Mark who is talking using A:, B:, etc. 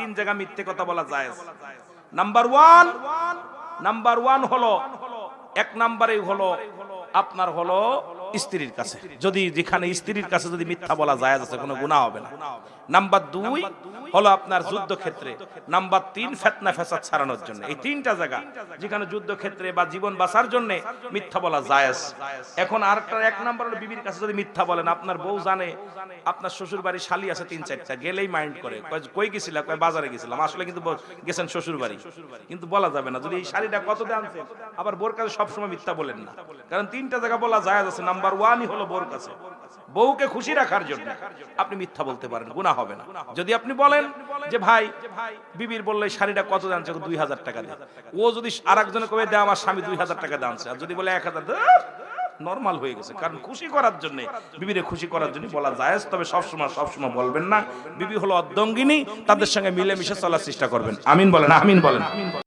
A: তিন জায়গা মিথ্যে কথা বলা জায়েজ। নাম্বার ওয়ান হলো, এক নম্বরে হলো আপনার হলো স্ত্রীর কাছে, যদি যেখানে স্ত্রীর কাছে যদি মিথ্যা বলা জায়েজ আছে, কোনো গুনাহ হবে না। নাম্বার দুই হলো আপনার যুদ্ধক্ষেত্রে। নাম্বার তিন ফিতনা ফাসাদ ছাড়ানোর জন্য। এই তিনটা জায়গা যেখানে যুদ্ধক্ষেত্রে বা জীবন বাঁচার জন্য মিথ্যা বলা জায়েজ। এখন আরেকটা এক নাম্বার হলো বিবির কাছে যদি মিথ্যা বলেন, আপনার বউ জানে আপনার শ্বশুর বাড়ি শালি আছে 3-4টা, গেলেই মাইন্ড করে, কই গেছিলা, কই বাজারে গেছিলাম, আসলে কিন্তু গেছেন শ্বশুর বাড়ি, কিন্তু বলা যাবে না। যদি এই শাড়িটা কত দিয়ে আনছেন, আবার বোর কাছে সবসময় মিথ্যা বলেন না, কারণ তিনটা জায়গা বলা জায়েজ আছে। নাম্বার ওয়ানই হলো বোর কাছে, বউকে খুশি রাখার জন্য আপনি মিথ্যা বলতে পারেন, গুনাহ হবে না। যদি আপনি বলেন যে ভাই বিবির বললে শাড়িটা কত দাম, 2000 টাকা দিয়ে, ও যদি আরেকজনে কবে দেয় আমার স্বামী 2000 টাকা দামছে, আর যদি বলে 1000, নরমাল হয়ে গেছে, কারণ খুশি করার জন্য, বিবিরে খুশি করার জন্য বলা জায়েজ। তবে সবসময় বলবেন না। বিবি হলো অর্ধাঙ্গিনী, তাদের সঙ্গে মিলেমিশে চলার চেষ্টা করবেন। আমিন বলেন, আমিন বলেন।